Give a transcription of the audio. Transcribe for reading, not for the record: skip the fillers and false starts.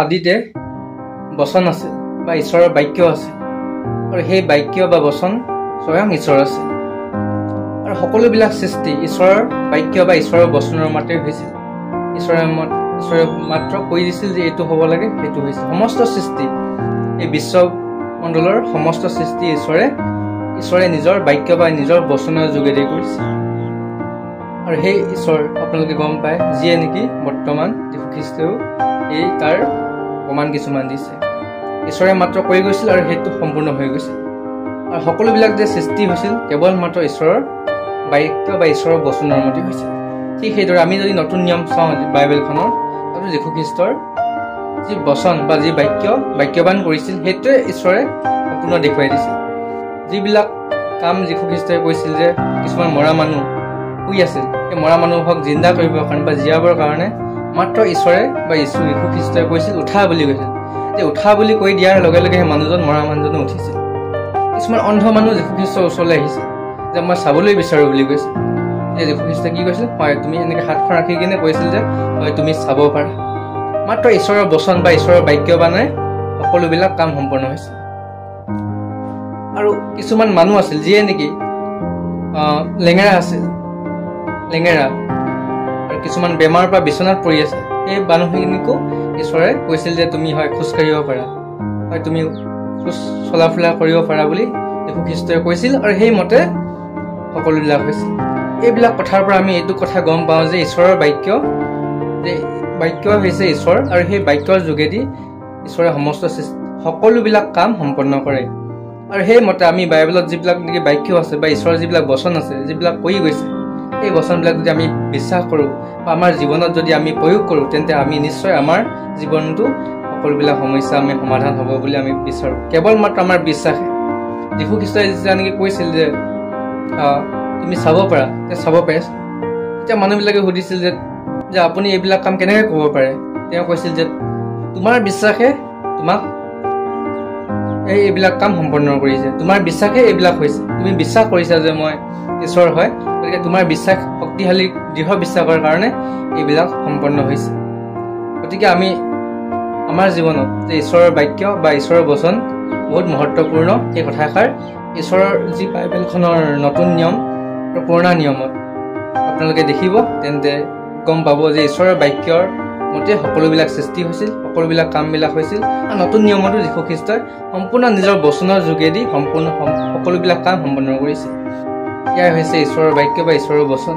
আদিতে বচন আছিল বা ঈশ্বৰৰ বাক্য আছিল আৰু সেই বাক্য বা বচন স্বয়ং ঈশ্বৰ আছিল আৰু সকলোবিলাক সৃষ্টি ঈশ্বৰৰ বাক্য বা ঈশ্বৰৰ বচনৰ মাতেই হৈছিল। ঈশ্বৰে মাত্ৰ কৈ দিছিল যে এইটো হ'ব লাগে, সেইটো হৈছিল। সমস্ত সৃষ্টি, এই বিশ্বমণ্ডলৰ সমস্ত সৃষ্টি ঈশ্বৰে নিজৰ বাক্য বা নিজৰ বচনৰ যোগেদি কৰিছিল। আৰু সেই ঈশ্বৰ আপোনালোকে গম পায়, যিয়ে নেকি বৰ্তমান যীশু খ্ৰীষ্টেও এই তাৰ প্ৰমাণ কিছুমান দিছে। ঈশ্বৰে মাত্ৰ কৈ গৈছিল আৰু সেইটো সম্পূৰ্ণ হৈ গৈছিল। আৰু সকলোবিলাক যে সৃষ্টি হৈছিল কেৱল মাত্ৰ ঈশ্বৰৰ বাক্য বা ঈশ্বৰৰ বচনৰ মতে হৈছিল। ঠিক সেইদৰে আমি যদি নতুন নিয়ম চাওঁ বাইবেলখনৰ, তাতো যীশু খ্ৰীষ্টৰ যি বচন বা যি বাক্যবান কৰিছিল সেইটোৱে ঈশ্বৰে সম্পূৰ্ণ দেখুৱাই দিছিল। যিবিলাক কাম যীশু খ্ৰীষ্টই কৈছিল যে কিছুমান মৰা মানুহ শুই আছিল, সেই মৰা মানুহক জিন্দা কৰিবৰ কাৰণে বা জীয়াবৰ কাৰণে মাত্ৰ ঈশ্বৰে বা যীশু খ্ৰীষ্টই কৈছিল উঠা বুলি কৈছিল। যে উঠা বুলি কৈ দিয়াৰ লগে লগে সেই মানুহজন মৰা মানুহজনো উঠিছিল। কিছুমান অন্ধ মানুহ যীশু খ্ৰীষ্টৰ ওচৰলৈ আহিছিল যে মই চাবলৈ বিচাৰোঁ বুলি কৈছিল। যে যীশু খ্ৰীষ্টই কি কৈছিল, হয় তুমি এনেকৈ হাতখন ৰাখি কিনে কৈছিল যে হয় তুমি চাব পাৰা। মাত্ৰ ঈশ্বৰৰ বচন বা ঈশ্বৰৰ বাক্যবানে সকলোবিলাক কাম সম্পন্ন হৈছিল। আৰু কিছুমান মানুহ আছিল যিয়ে নেকি লেঙেৰা আছিল, আৰু কিছুমান বেমাৰৰ পৰা বিচনাত পৰি আছে। সেই মানুহখিনিকো ঈশ্বৰে কৈছিল যে তুমি হয় খোজকাঢ়িব পাৰা, হয় তুমি খোজ চলা ফুৰা কৰিব পাৰা বুলি যীশু খ্ৰীষ্টই কৈছিল। আৰু সেইমতে সকলোবিলাক হৈছিল। এইবিলাক কথাৰ পৰা আমি এইটো কথা গম পাওঁ যে ঈশ্বৰৰ বাক্য হৈছে ঈশ্বৰ, আৰু সেই বাক্যৰ যোগেদি ঈশ্বৰে সকলোবিলাক কাম সম্পন্ন কৰে। আৰু সেইমতে আমি বাইবেলত যিবিলাক নেকি বাক্য আছে বা ঈশ্বৰৰ যিবিলাক বচন আছে, যিবিলাক কৈ গৈছে, সেই বচনবিলাক যদি আমি বিশ্বাস কৰোঁ বা আমাৰ জীৱনত যদি আমি প্ৰয়োগ কৰোঁ, তেন্তে আমি নিশ্চয় আমাৰ জীৱনটো সকলোবিলাক সমস্যা আমি সমাধান হ'ব বুলি আমি বিচাৰোঁ। কেৱল মাত্ৰ আমাৰ বিশ্বাসে। যীশু খ্ৰীষ্টই যেতিয়া নেকি কৈছিল যে তুমি চাব পাৰা, তেতিয়া চাব পাৰিছে। তেতিয়া মানুহবিলাকে সুধিছিল যে আপুনি এইবিলাক কাম কেনেকৈ কৰিব পাৰে? তেওঁ কৈছিল যে তোমাৰ বিশ্বাসে তোমাক এইবিলাক কাম সম্পন্ন কৰিছে, তোমাৰ বিশ্বাসে এইবিলাক হৈছে। তুমি বিশ্বাস কৰিছা যে মই ঈশ্বৰ হয়, গতিকে তোমাৰ বিশ্বাস শক্তিশালী দৃঢ় বিশ্বাসৰ কাৰণে এইবিলাক সম্পন্ন হৈছে। গতিকে আমি আমাৰ জীৱনত যে ঈশ্বৰৰ বাক্য বা ঈশ্বৰৰ বচন বহুত মহত্বপূৰ্ণ। সেই কথাষাৰ ঈশ্বৰৰ যি বাইবেলখনৰ নতুন নিয়ম আৰু পুৰণা নিয়মত আপোনালোকে দেখিব, তেন্তে গম পাব যে ঈশ্বৰৰ বাক্যৰ মতে সকলোবিলাক সৃষ্টি হৈছিল, সকলোবিলাক কামবিলাক হৈছিল। আৰু নতুন নিয়মতো যীশু খ্ৰীষ্টই সম্পূৰ্ণ নিজৰ বচনৰ যোগেদি সকলোবিলাক কাম সম্পন্ন কৰিছিল। ইয়াৰ হৈছে ঈশ্বৰৰ বাক্য বা ঈশ্বৰৰ বচন।